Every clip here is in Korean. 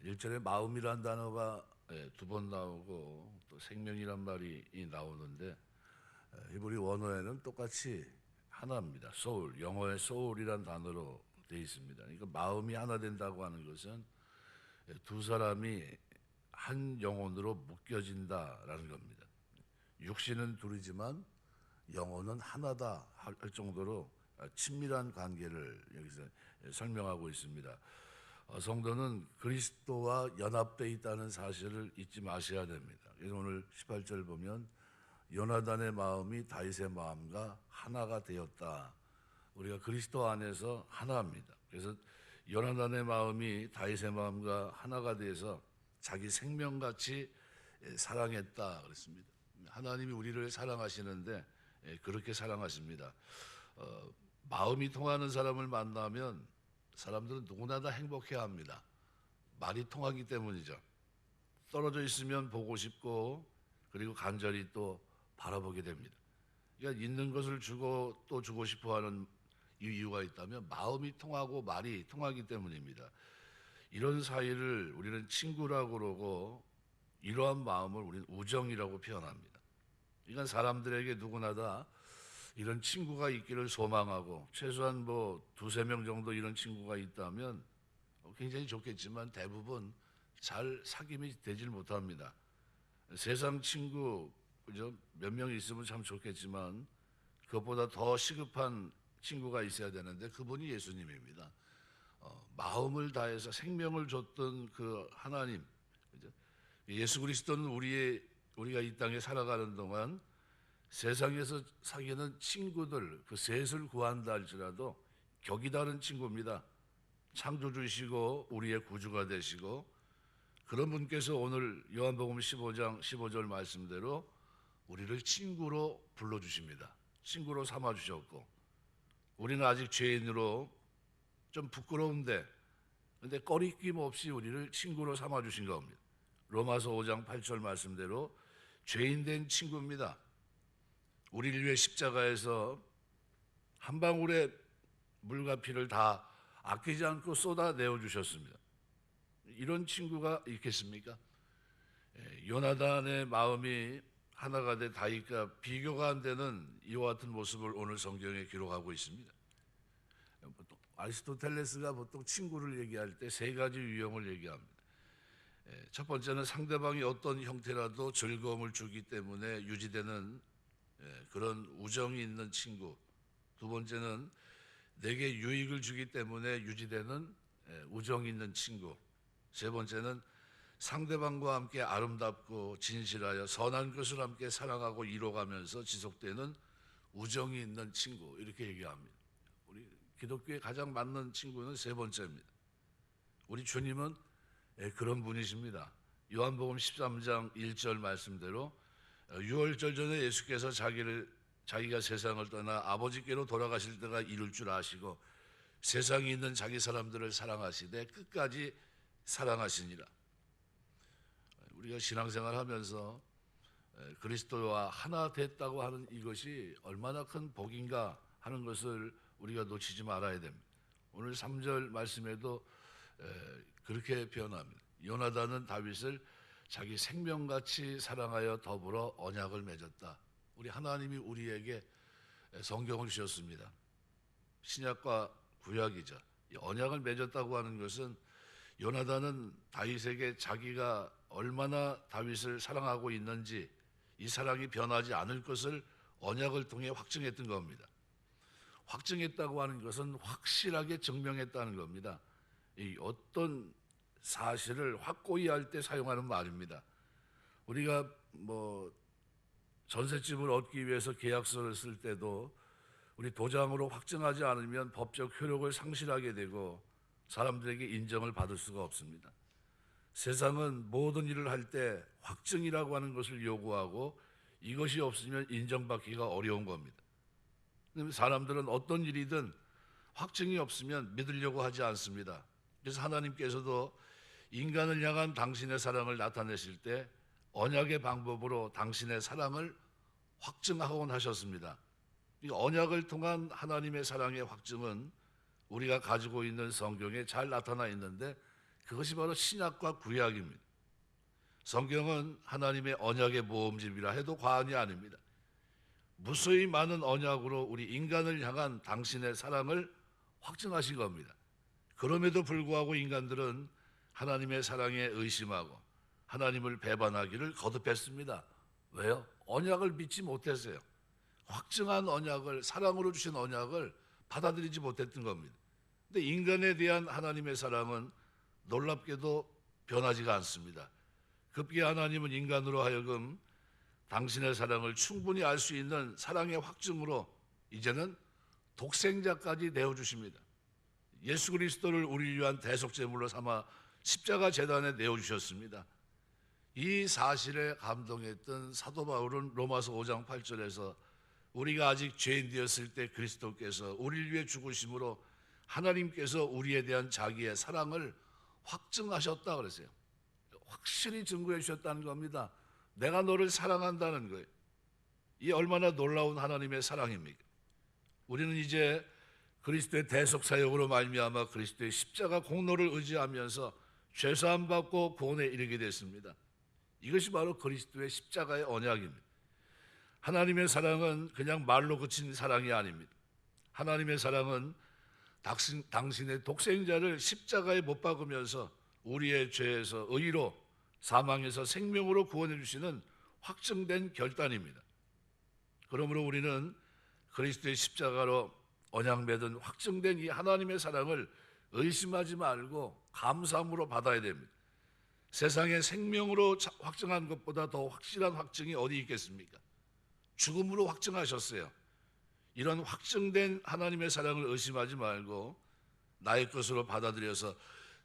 1절에 마음이란 단어가 두 번 나오고 또 생명이란 말이 나오는데 히브리 원어에는 똑같이 하나입니다. 소울, 영어의 소울이란 단어로 되어 있습니다. 그러니까 마음이 하나 된다고 하는 것은 두 사람이 한 영혼으로 묶여진다라는 겁니다. 육신은 둘이지만 영혼은 하나다 할 정도로 친밀한 관계를 여기서 설명하고 있습니다. 성도는 그리스도와 연합되어 있다는 사실을 잊지 마셔야 됩니다. 그래서 오늘 18절 보면 요나단의 마음이 다윗의 마음과 하나가 되었다. 우리가 그리스도 안에서 하나입니다. 그래서 요나단의 마음이 다윗의 마음과 하나가 돼서 자기 생명같이 사랑했다 그랬습니다. 하나님이 우리를 사랑하시는데 그렇게 사랑하십니다. 마음이 통하는 사람을 만나면 사람들은 누구나 다 행복해합니다. 말이 통하기 때문이죠. 떨어져 있으면 보고 싶고 그리고 간절히 또 바라보게 됩니다. 그러니까 있는 것을 주고 또 주고 싶어하는 이유가 있다면 마음이 통하고 말이 통하기 때문입니다. 이런 사이를 우리는 친구라고 그러고 이러한 마음을 우리는 우정이라고 표현합니다. 그러니까 사람들에게 누구나 다 이런 친구가 있기를 소망하고 최소한 뭐 두세 명 정도 이런 친구가 있다면 굉장히 좋겠지만 대부분 잘 사귐이 되질 못합니다. 세상 친구 그죠? 몇 명 있으면 참 좋겠지만 그것보다 더 시급한 친구가 있어야 되는데 그분이 예수님입니다. 마음을 다해서 생명을 줬던 그 하나님, 그죠? 예수 그리스도는 우리가 이 땅에 살아가는 동안 세상에서 사귀는 친구들 그 셋을 구한다 할지라도 격이 다른 친구입니다. 창조주시고 우리의 구주가 되시고 그런 분께서 오늘 요한복음 15장 15절 말씀대로 우리를 친구로 불러주십니다. 친구로 삼아주셨고 우리는 아직 죄인으로 좀 부끄러운데 근데 꺼리낌 없이 우리를 친구로 삼아주신 겁니다. 로마서 5장 8절 말씀대로 죄인 된 친구입니다. 우리를 위해 십자가에서 한 방울의 물과 피를 다 아끼지 않고 쏟아내어 주셨습니다. 이런 친구가 있겠습니까? 요나단의 마음이 하나가 돼 다윗과 비교가 안 되는 이와 같은 모습을 오늘 성경에 기록하고 있습니다. 아리스토텔레스가 보통 친구를 얘기할 때 세 가지 유형을 얘기합니다. 첫 번째는 상대방이 어떤 형태라도 즐거움을 주기 때문에 유지되는 그런 우정이 있는 친구. 두 번째는 내게 유익을 주기 때문에 유지되는 우정이 있는 친구. 세 번째는 상대방과 함께 아름답고 진실하여 선한 것을 함께 사랑하고 이뤄가면서 지속되는 우정이 있는 친구. 이렇게 얘기합니다. 우리 기독교에 가장 맞는 친구는 세 번째입니다. 우리 주님은 그런 분이십니다. 요한복음 13장 1절 말씀대로 유월절 전에 예수께서 자기가 세상을 떠나 아버지께로 돌아가실 때가 이룰 줄 아시고 세상에 있는 자기 사람들을 사랑하시되 끝까지 사랑하시니라. 우리가 신앙생활 하면서 그리스도와 하나 됐다고 하는 이것이 얼마나 큰 복인가 하는 것을 우리가 놓치지 말아야 됩니다. 오늘 3절 말씀에도 그렇게 표현합니다. 요나단은 다윗을 자기 생명같이 사랑하여 더불어 언약을 맺었다. 우리 하나님이 우리에게 성경을 주셨습니다. 신약과 구약이죠. 언약을 맺었다고 하는 것은 요나단은 다윗에게 자기가 얼마나 다윗을 사랑하고 있는지 이 사랑이 변하지 않을 것을 언약을 통해 확증했던 겁니다. 확증했다고 하는 것은 확실하게 증명했다는 겁니다. 이 어떤 사실을 확고히 할 때 사용하는 말입니다. 우리가 뭐 전셋집을 얻기 위해서 계약서를 쓸 때도 우리 도장으로 확증하지 않으면 법적 효력을 상실하게 되고 사람들에게 인정을 받을 수가 없습니다. 세상은 모든 일을 할 때 확증이라고 하는 것을 요구하고 이것이 없으면 인정받기가 어려운 겁니다. 사람들은 어떤 일이든 확증이 없으면 믿으려고 하지 않습니다. 그래서 하나님께서도 인간을 향한 당신의 사랑을 나타내실 때 언약의 방법으로 당신의 사랑을 확증하곤 하셨습니다. 이 언약을 통한 하나님의 사랑의 확증은 우리가 가지고 있는 성경에 잘 나타나 있는데 그것이 바로 신약과 구약입니다. 성경은 하나님의 언약의 모음집이라 해도 과언이 아닙니다. 무수히 많은 언약으로 우리 인간을 향한 당신의 사랑을 확증하신 겁니다. 그럼에도 불구하고 인간들은 하나님의 사랑에 의심하고 하나님을 배반하기를 거듭했습니다. 왜요? 언약을 믿지 못했어요. 확증한 언약을, 사랑으로 주신 언약을 받아들이지 못했던 겁니다. 근데 인간에 대한 하나님의 사랑은 놀랍게도 변하지가 않습니다. 급기 하나님은 인간으로 하여금 당신의 사랑을 충분히 알 수 있는 사랑의 확증으로 이제는 독생자까지 내어주십니다. 예수 그리스도를 우리를 위한 대속제물로 삼아 십자가 제단에 내어주셨습니다. 이 사실에 감동했던 사도 바울은 로마서 5장 8절에서 우리가 아직 죄인 되었을 때 그리스도께서 우리를 위해 죽으심으로 하나님께서 우리에 대한 자기의 사랑을 확증하셨다 그랬어요. 확실히 증거해 주셨다는 겁니다. 내가 너를 사랑한다는 거예요. 이 얼마나 놀라운 하나님의 사랑입니까? 우리는 이제 그리스도의 대속 사역으로 말미암아 그리스도의 십자가 공로를 의지하면서 죄사함 받고 구원에 이르게 됐습니다. 이것이 바로 그리스도의 십자가의 언약입니다. 하나님의 사랑은 그냥 말로 그친 사랑이 아닙니다. 하나님의 사랑은 당신의 독생자를 십자가에 못 박으면서 우리의 죄에서 의로, 사망에서 생명으로 구원해 주시는 확증된 결단입니다. 그러므로 우리는 그리스도의 십자가로 언약 맺은 확증된 이 하나님의 사랑을 의심하지 말고 감사함으로 받아야 됩니다. 세상의 생명으로 확증한 것보다 더 확실한 확증이 어디 있겠습니까? 죽음으로 확증하셨어요. 이런 확증된 하나님의 사랑을 의심하지 말고 나의 것으로 받아들여서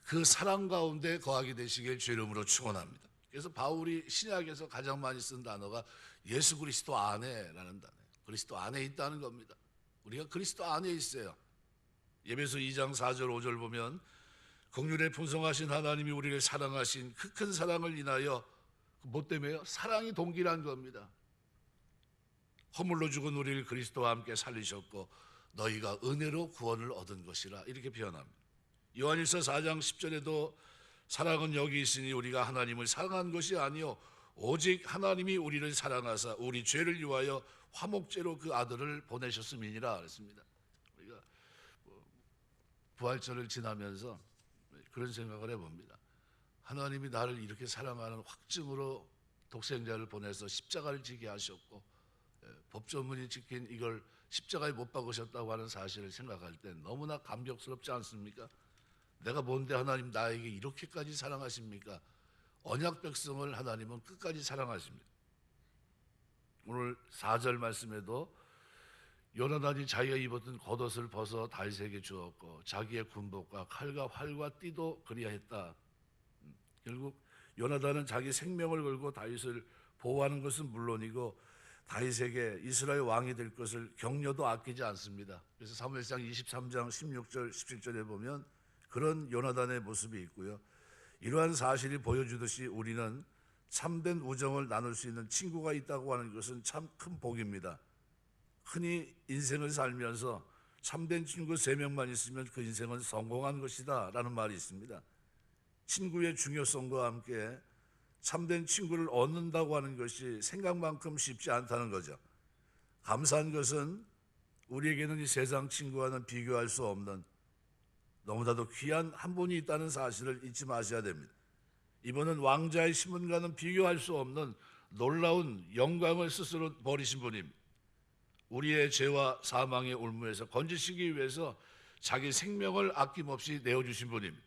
그 사랑 가운데 거하게 되시길 주 이름으로 축원합니다. 그래서 바울이 신약에서 가장 많이 쓴 단어가 예수 그리스도 안에라는 단어예요. 그리스도 안에 있다는 겁니다. 우리가 그리스도 안에 있어요. 에베소 2장 4절 5절 보면 긍휼에 풍성하신 하나님이 우리를 사랑하신 그 큰 사랑을 인하여 뭐 때문에요? 사랑이 동기란 겁니다. 허물로 죽은 우리를 그리스도와 함께 살리셨고 너희가 은혜로 구원을 얻은 것이라 이렇게 표현합니다. 요한일서 4장 10절에도 사랑은 여기 있으니 우리가 하나님을 사랑한 것이 아니요 오직 하나님이 우리를 사랑하사 우리 죄를 위하여 화목제로 그 아들을 보내셨음이니라 그랬습니다. 우리가 부활절을 지나면서 그런 생각을 해봅니다. 하나님이 나를 이렇게 사랑하는 확증으로 독생자를 보내서 십자가를 지게 하셨고 법조문이 지킨 이걸 십자가에 못 박으셨다고 하는 사실을 생각할 때 너무나 감격스럽지 않습니까? 내가 뭔데 하나님 나에게 이렇게까지 사랑하십니까? 언약 백성을 하나님은 끝까지 사랑하십니다. 오늘 4절 말씀에도 요나단이 자기가 입었던 겉옷을 벗어 다윗에게 주었고 자기의 군복과 칼과 활과 띠도 그리하였다. 결국 요나단은 자기 생명을 걸고 다윗을 보호하는 것은 물론이고 다윗에게 이스라엘 왕이 될 것을 격려도 아끼지 않습니다. 그래서 사무엘상 23장 16절 17절에 보면 그런 요나단의 모습이 있고요. 이러한 사실이 보여주듯이 우리는 참된 우정을 나눌 수 있는 친구가 있다고 하는 것은 참 큰 복입니다. 흔히 인생을 살면서 참된 친구 3명만 있으면 그 인생은 성공한 것이다 라는 말이 있습니다. 친구의 중요성과 함께 참된 친구를 얻는다고 하는 것이 생각만큼 쉽지 않다는 거죠. 감사한 것은 우리에게는 이 세상 친구와는 비교할 수 없는 너무나도 귀한 한 분이 있다는 사실을 잊지 마셔야 됩니다. 이분은 왕자의 신분과는 비교할 수 없는 놀라운 영광을 스스로 버리신 분입니다. 우리의 죄와 사망의 올무에서 건지시기 위해서 자기 생명을 아낌없이 내어주신 분입니다.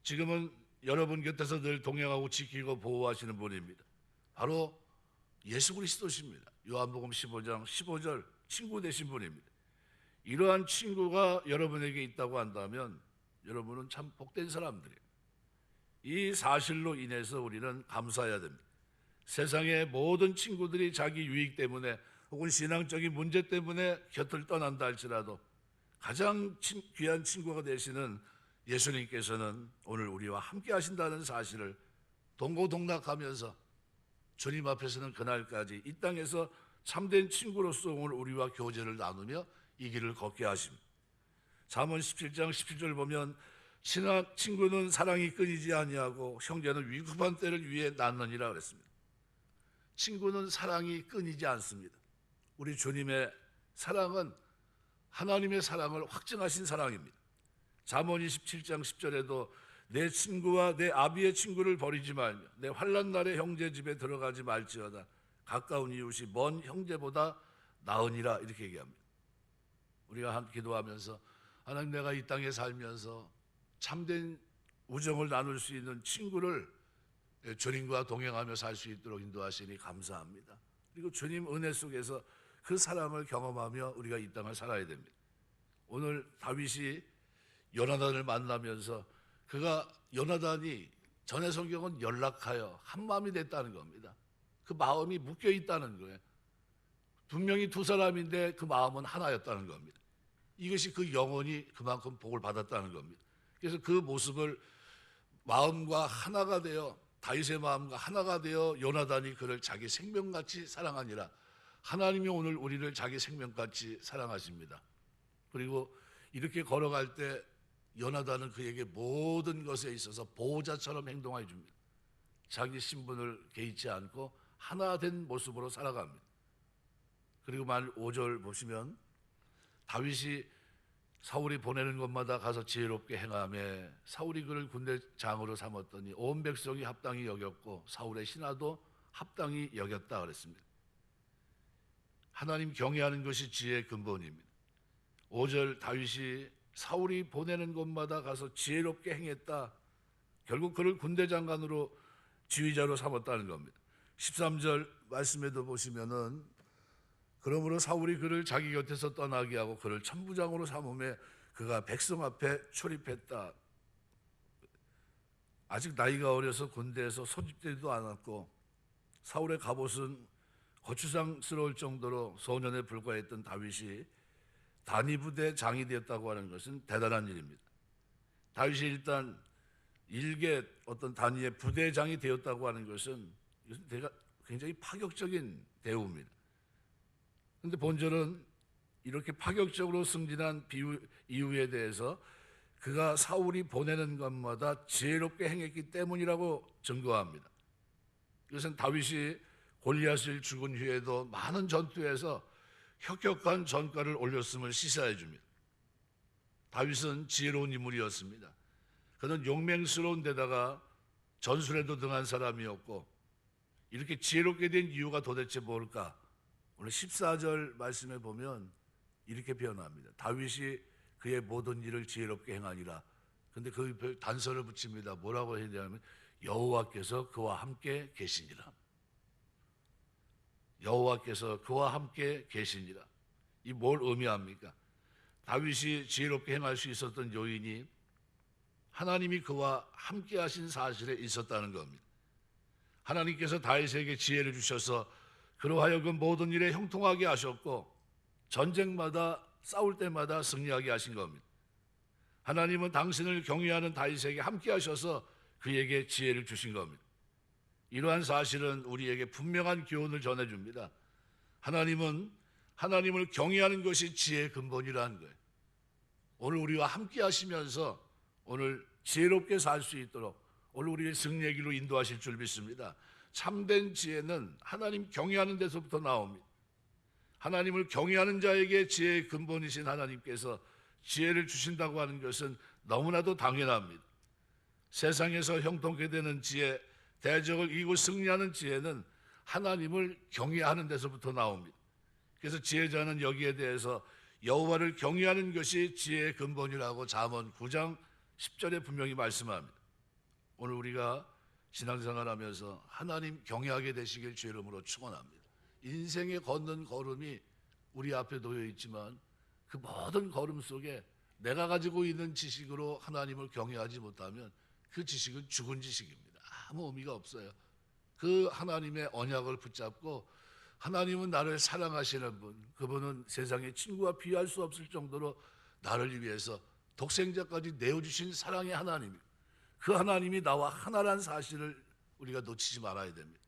지금은 여러분 곁에서 늘 동행하고 지키고 보호하시는 분입니다. 바로 예수 그리스도십니다. 요한복음 15장 15절 친구 되신 분입니다. 이러한 친구가 여러분에게 있다고 한다면 여러분은 참 복된 사람들이에요. 이 사실로 인해서 우리는 감사해야 됩니다. 세상의 모든 친구들이 자기 유익 때문에 혹은 신앙적인 문제 때문에 곁을 떠난다 할지라도 가장 귀한 친구가 되시는 예수님께서는 오늘 우리와 함께 하신다는 사실을 동고동락하면서 주님 앞에서는 그날까지 이 땅에서 참된 친구로서 오늘 우리와 교제를 나누며 이 길을 걷게 하십니다. 잠언 17장 17절 보면 친구는 사랑이 끊이지 아니하고 형제는 위급한 때를 위해 낳느니라 그랬습니다. 친구는 사랑이 끊이지 않습니다. 우리 주님의 사랑은 하나님의 사랑을 확증하신 사랑입니다. 잠언 27장 10절에도 내 친구와 내 아비의 친구를 버리지 말며 내 환난 날에 형제 집에 들어가지 말지어다. 가까운 이웃이 먼 형제보다 나으니라 이렇게 얘기합니다. 우리가 기도하면서 하나님, 내가 이 땅에 살면서 참된 우정을 나눌 수 있는 친구를 주님과 동행하며 살 수 있도록 인도하시니 감사합니다. 그리고 주님 은혜 속에서 그 사랑을 경험하며 우리가 이 땅을 살아야 됩니다. 오늘 다윗이 요나단을 만나면서 요나단이 전에 성경은 연락하여 한 마음이 됐다는 겁니다. 그 마음이 묶여 있다는 거예요. 분명히 두 사람인데 그 마음은 하나였다는 겁니다. 이것이 그 영혼이 그만큼 복을 받았다는 겁니다. 그래서 그 모습을 마음과 하나가 되어, 다윗의 마음과 하나가 되어 요나단이 그를 자기 생명같이 사랑하니라. 하나님이 오늘 우리를 자기 생명같이 사랑하십니다. 그리고 이렇게 걸어갈 때 요나단은 그에게 모든 것에 있어서 보호자처럼 행동해 줍니다. 자기 신분을 개의치 않고 하나 된 모습으로 살아갑니다. 그리고 말 5절 보시면 다윗이 사울이 보내는 곳마다 가서 지혜롭게 행하며 사울이 그를 군대장으로 삼았더니 온 백성이 합당히 여겼고 사울의 신하도 합당히 여겼다 그랬습니다. 하나님 경외하는 것이 지혜의 근본입니다. 5절 다윗이 사울이 보내는 곳마다 가서 지혜롭게 행했다. 결국 그를 군대장관으로 지휘자로 삼았다는 겁니다. 13절 말씀에도 보시면은 그러므로 사울이 그를 자기 곁에서 떠나게 하고 그를 천부장으로 삼음에 그가 백성 앞에 출입했다. 아직 나이가 어려서 군대에서 소집되지도 않았고 사울의 갑옷은 거추장스러울 정도로 소년에 불과했던 다윗이 단위 부대 장이 되었다고 하는 것은 대단한 일입니다. 다윗이 일단 일개 어떤 단위의 부대장이 되었다고 하는 것은 굉장히 파격적인 대우입니다. 그런데 본절은 이렇게 파격적으로 승진한 이유에 대해서 그가 사울이 보내는 것마다 지혜롭게 행했기 때문이라고 증거합니다. 이것은 다윗이 골리앗을 죽은 후에도 많은 전투에서 혁혁한 전과를 올렸음을 시사해 줍니다. 다윗은 지혜로운 인물이었습니다. 그는 용맹스러운 데다가 전술에도 등한 사람이었고 이렇게 지혜롭게 된 이유가 도대체 뭘까? 오늘 14절 말씀에 보면 이렇게 표현합니다. 다윗이 그의 모든 일을 지혜롭게 행하니라. 그런데 그 단서를 붙입니다. 뭐라고 해야 되냐면 여호와께서 그와 함께 계시니라. 여호와께서 그와 함께 계시니라. 이 뭘 의미합니까? 다윗이 지혜롭게 행할 수 있었던 요인이 하나님이 그와 함께 하신 사실에 있었다는 겁니다. 하나님께서 다윗에게 지혜를 주셔서 그로 하여금 모든 일에 형통하게 하셨고 전쟁마다 싸울 때마다 승리하게 하신 겁니다. 하나님은 당신을 경외하는 다윗에게 함께 하셔서 그에게 지혜를 주신 겁니다. 이러한 사실은 우리에게 분명한 교훈을 전해줍니다. 하나님은 하나님을 경외하는 것이 지혜의 근본이라는 거예요. 오늘 우리와 함께 하시면서 오늘 지혜롭게 살 수 있도록 오늘 우리의 승리의 길로 인도하실 줄 믿습니다. 참된 지혜는 하나님 경외하는 데서부터 나옵니다. 하나님을 경외하는 자에게 지혜의 근본이신 하나님께서 지혜를 주신다고 하는 것은 너무나도 당연합니다. 세상에서 형통케 되는 지혜, 대적을 이기고 승리하는 지혜는 하나님을 경외하는 데서부터 나옵니다. 그래서 지혜자는 여기에 대해서 여호와를 경외하는 것이 지혜의 근본이라고 잠언 9장 10절에 분명히 말씀합니다. 오늘 우리가 신앙생활하면서 하나님 경외하게 되시길 주의 이름으로 축원합니다. 인생에 걷는 걸음이 우리 앞에 놓여 있지만 그 모든 걸음 속에 내가 가지고 있는 지식으로 하나님을 경외하지 못하면 그 지식은 죽은 지식입니다. 아무 의미가 없어요. 그 하나님의 언약을 붙잡고 하나님은 나를 사랑하시는 분, 그분은 세상의 친구와 비할 수 없을 정도로 나를 위해서 독생자까지 내어주신 사랑의 하나님, 그 하나님이 나와 하나란 사실을 우리가 놓치지 말아야 됩니다.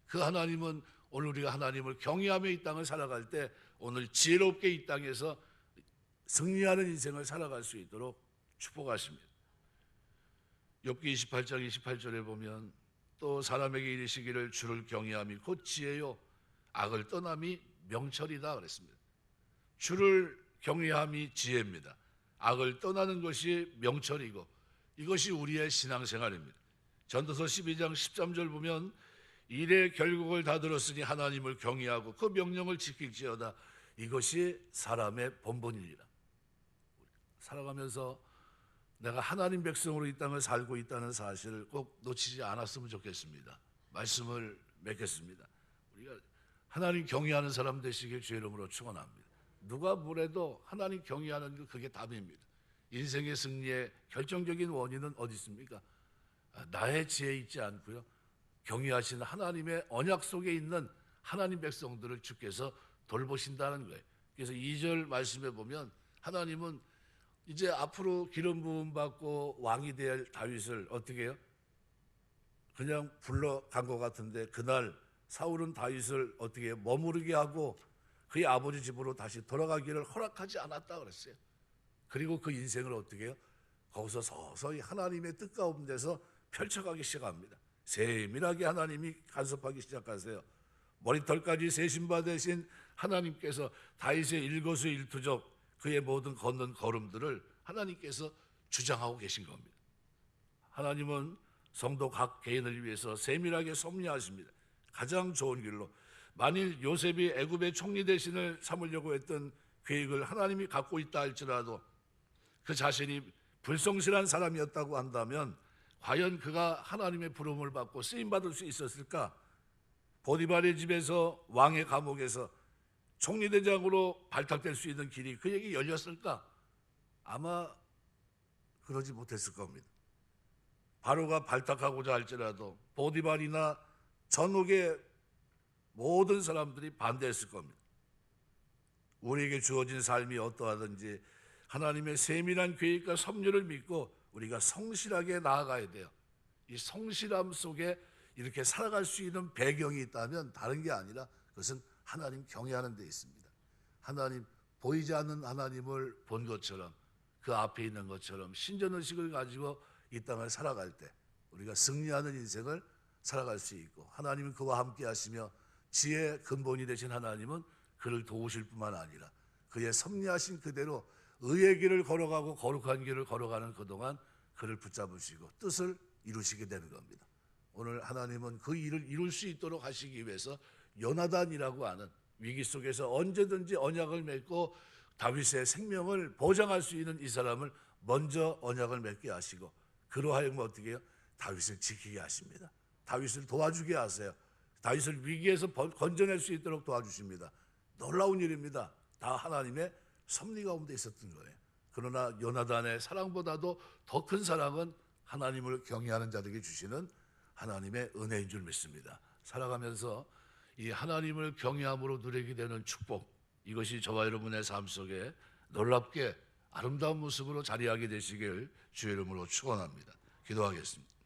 그 하나님은 오늘 우리가 하나님을 경외하며 이 땅을 살아갈 때 오늘 지혜롭게 이 땅에서 승리하는 인생을 살아갈 수 있도록 축복하십니다. 욥기 28장 28절에 보면 또 사람에게 이르시기를 주를 경외함이 곧 지혜요 악을 떠남이 명철이다 그랬습니다. 주를 경외함이 지혜입니다. 악을 떠나는 것이 명철이고 이것이 우리의 신앙생활입니다. 전도서 12장 13절 보면 일의 결국을 다 들었으니 하나님을 경외하고 그 명령을 지킬지어다. 이것이 사람의 본분이니라. 살아가면서 내가 하나님 백성으로 이 땅을 살고 있다는 사실을 꼭 놓치지 않았으면 좋겠습니다. 말씀을 맺겠습니다. 우리가 하나님 경외하는 사람 되시길 주의 이름으로 축원합니다. 누가 뭐래도 하나님 경외하는 게 그게 답입니다. 인생의 승리의 결정적인 원인은 어디 있습니까? 나의 지혜에 있지 않고요. 경외하시는 하나님의 언약 속에 있는 하나님 백성들을 주께서 돌보신다는 거예요. 그래서 2절 말씀에 보면 하나님은 이제 앞으로 기름 부음 받고 왕이 될 다윗을 어떻게 해요? 그냥 불러간 것 같은데 그날 사울은 다윗을 어떻게 해요? 머무르게 하고 그의 아버지 집으로 다시 돌아가기를 허락하지 않았다 그랬어요. 그리고 그 인생을 어떻게 해요? 거기서 서서히 하나님의 뜻 가운데서 펼쳐가기 시작합니다. 세밀하게 하나님이 간섭하기 시작하세요. 머리털까지 세신바 되신 하나님께서 다윗의 일거수일투족 그의 모든 걷는 걸음들을 하나님께서 주장하고 계신 겁니다. 하나님은 성도 각 개인을 위해서 세밀하게 섭리하십니다. 가장 좋은 길로. 만일 요셉이 애굽의 총리 대신을 삼으려고 했던 계획을 하나님이 갖고 있다 할지라도 그 자신이 불성실한 사람이었다고 한다면 과연 그가 하나님의 부름을 받고 쓰임받을 수 있었을까? 보디발의 집에서 왕의 감옥에서 총리대장으로 발탁될 수 있는 길이 그에게 열렸을까? 아마 그러지 못했을 겁니다. 바로가 발탁하고자 할지라도 보디발이나 전옥의 모든 사람들이 반대했을 겁니다. 우리에게 주어진 삶이 어떠하든지 하나님의 세밀한 계획과 섭리를 믿고 우리가 성실하게 나아가야 돼요. 이 성실함 속에 이렇게 살아갈 수 있는 배경이 있다면 다른 게 아니라 그것은 하나님 경외하는 데 있습니다. 하나님, 보이지 않는 하나님을 본 것처럼 그 앞에 있는 것처럼 신전의식을 가지고 이 땅을 살아갈 때 우리가 승리하는 인생을 살아갈 수 있고 하나님은 그와 함께 하시며 지혜의 근본이 되신 하나님은 그를 도우실 뿐만 아니라 그의 섭리하신 그대로 의의 길을 걸어가고 거룩한 길을 걸어가는 그동안 그를 붙잡으시고 뜻을 이루시게 되는 겁니다. 오늘 하나님은 그 일을 이룰 수 있도록 하시기 위해서 요나단이라고 하는 위기 속에서 언제든지 언약을 맺고 다윗의 생명을 보장할 수 있는 이 사람을 먼저 언약을 맺게 하시고 그로 하여금 어떻게 해요? 다윗을 지키게 하십니다. 다윗을 도와주게 하세요. 다윗을 위기에서 건져낼 수 있도록 도와주십니다. 놀라운 일입니다. 다 하나님의 섭리 가운데 있었던 거예요. 그러나 요나단의 사랑보다도 더 큰 사랑은 하나님을 경외하는 자들에게 주시는 하나님의 은혜인 줄 믿습니다. 살아가면서 이 하나님을 경외함으로 누리게 되는 축복, 이것이 저와 여러분의 삶 속에 놀랍게 아름다운 모습으로 자리하게 되시길 주의 이름으로 축원합니다. 기도하겠습니다.